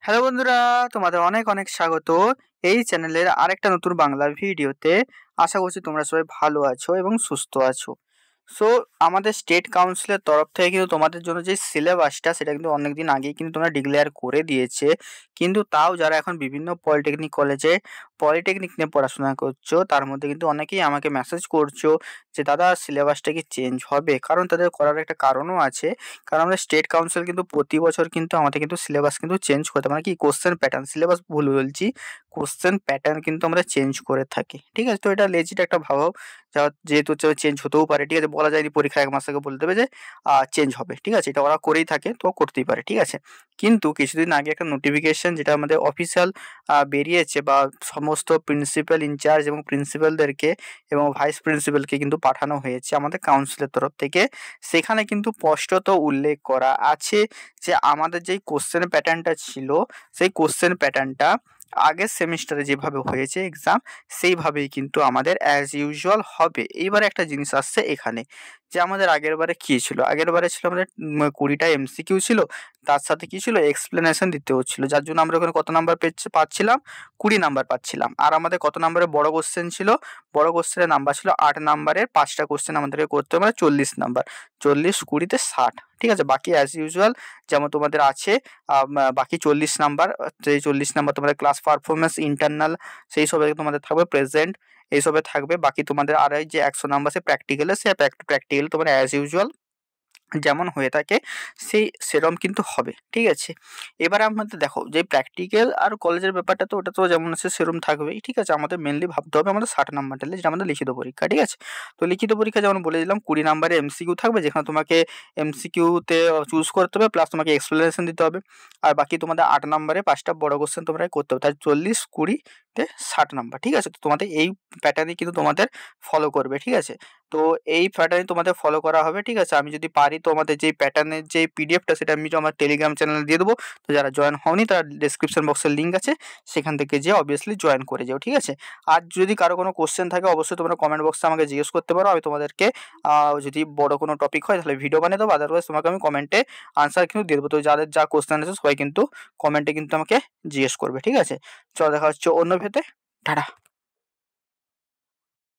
Hello বন্ধুরা, তোমাদের অনেক অনেক স্বাগত এই চ্যানেলের আরেকটা নতুন বাংলা ভিডিওতে। আশা করছি তোমরা সবাই ভালো আছো এবং সুস্থ আছো। সো আমাদের স্টেট কাউন্সিলের তরফ থেকে কিন্তু তোমাদের জন্য যে সিলেবাসটা সেটা কিন্তু অনেকদিন আগেই কিন্তু তোমরা ডিক্লেয়ার করে দিয়েছে। কিন্তু তাও যারা এখন বিভিন্ন পলিটেকনিক কলেজে পলিটেকনিক নিয়ে পড়াশোনা করছো তার মধ্যে কিন্তু অনেকেই আমাকে মেসেজ করছো যে দাদা সিলেবাসটা কি চেঞ্জ হবে? কারণ তাদের করার একটা কারণও আছে। কারণ আমাদের স্টেট কাউন্সিল কিন্তু প্রতি বছর কিন্তু আমাদের কিন্তু সিলেবাস কিন্তু চেঞ্জ করতে মানে কি কোশ্চেন প্যাটার্ন, সিলেবাস ভুল বলছি, কোশ্চেন প্যাটার্ন কিন্তু আমরা চেঞ্জ করে থাকি। ঠিক আছে? তো এটা লেজিট একটা ভাবো যেহেতু চেঞ্জ হতেও পারে। ঠিক আছে? বলা যায়নি পরীক্ষা ১ মাস আগে বলে দেবে যে চেঞ্জ হবে। ঠিক আছে? এটা ওরা করেই থাকে, তো করতেই পারে। ঠিক আছে? কিন্তু কিছুদিন আগে একটা নোটিফিকেশন যেটা আমাদের অফিসিয়াল বেরিয়েছে বা সমস্ত প্রিন্সিপাল ইনচার্জ এবং প্রিন্সিপালদেরকে এবং ভাইস প্রিন্সিপালকে কিন্তু পাঠানো হয়েছে আমাদের কাউন্সিলের তরফ থেকে। সেখানে কিন্তু স্পষ্টত উল্লেখ করা আছে যে আমাদের যেই কোশ্চেন প্যাটার্নটা ছিল সেই কোশ্চেন প্যাটার্নটা আগের সেমিস্টারে যেভাবে হয়েছে এক্সাম সেইভাবেই কিন্তু আমাদের অ্যাজ ইউজুয়াল হবে। এইবারে একটা জিনিস আসছে এখানে যে আমাদের আগেরবারে কী ছিল? আগেরবারে ছিল আমাদের ২০টা এমসিকিউ ছিল, তার সাথে কী ছিল? এক্সপ্লেনেশন দিতে হচ্ছিল। যার জন্য আমরা ওখানে কত নাম্বার পাচ্ছিলাম? ২০ নাম্বার পাচ্ছিলাম। আর আমাদের কত নাম্বারের বড় কোশ্চেন ছিল? বড় কোশ্চেনের নাম্বার ছিল ৮ নাম্বারের ৫টা কোশ্চেন আমাদেরকে করতে হবে, মানে ৪০ নাম্বার। ৪০, ২০ তে ৬০। ঠিক আছে? বাকি অ্যাজ ইউজুয়াল যেমন তোমাদের আছে বাকি ৪০ নাম্বার, যেই ৪০ নাম্বার তোমাদের ক্লাস পারফরম্যান্স, ইন্টারনাল সেই সবে তোমাদের থাকবে, প্রেজেন্ট এইসবে থাকবে। বাকি তোমাদের আর এই যে ১০০ নাম্বার সে প্র্যাকটিক্যালে, সে প্র্যাকটিক্যাল তোমার অ্যাজ ইউজুয়াল যেমন হয়ে থাকে সেরম কিন্তু হবে। ঠিক আছে? এবারে আমাদের দেখো যে প্র্যাকটিক্যাল আর কলেজের ব্যাপারটা তো ওটা তো যেমন আছে সেরম থাকবেই। ঠিক আছে? আমাদের মেইনলি ভাবতে হবে আমাদের ৬০ নাম্বারটা যেটা আমাদের লিখিত পরীক্ষা। ঠিক আছে? তো লিখিত পরীক্ষা যেমন বলে দিলাম ২০ নাম্বারের এমসিকিউ থাকবে, যেখানে তোমাকে এমসিকিউতে চুজ করতে হবে, প্লাস তোমাকে এক্সপ্লেনেশন দিতে হবে। আর বাকি তোমাদের ৮ নাম্বারে ৫টা বড় কোশ্চেন তোমরা করতে হবে। তাই ৪০, ২০ তে ৬০ নাম্বার। ঠিক আছে? তো তোমাদের এই প্যাটার্নই কিন্তু তোমাদের ফলো করবে। ঠিক আছে? তো এই প্যাটার্নই তোমাদের ফলো করা হবে। ঠিক আছে? আমি যদি পারি তো আমাদের যেই প্যাটার্নের যে পিডিএফটা সেটা আমি আমার টেলিগ্রাম চ্যানেলে দিয়ে দেবো। তো যারা জয়েন হওনি তারা ডেসক্রিপশন বক্সের লিঙ্ক আছে, সেখান থেকে যেয়ে অবভিয়াসলি জয়েন করে যাও। ঠিক আছে? আর যদি কারো কোনো কোশ্চেন থাকে অবশ্যই তোমরা কমেন্ট বক্সে আমাকে জিজ্ঞেস করতে পারো। আমি তোমাদেরকে যদি বড় কোনো টপিক হয় তাহলে ভিডিও বানিয়ে দেবো, আদারওয়াইজ তোমাকে আমি কমেন্টে আনসার কিন্তু দিয়ে দেবো। তো যাদের যা কোশ্চেন আছে সবাই কিন্তু কমেন্টে কিন্তু আমাকে জিজ্ঞেস করবে। ঠিক আছে? চলো দেখা হচ্ছে অন্য ভিডিওতে। টাটা।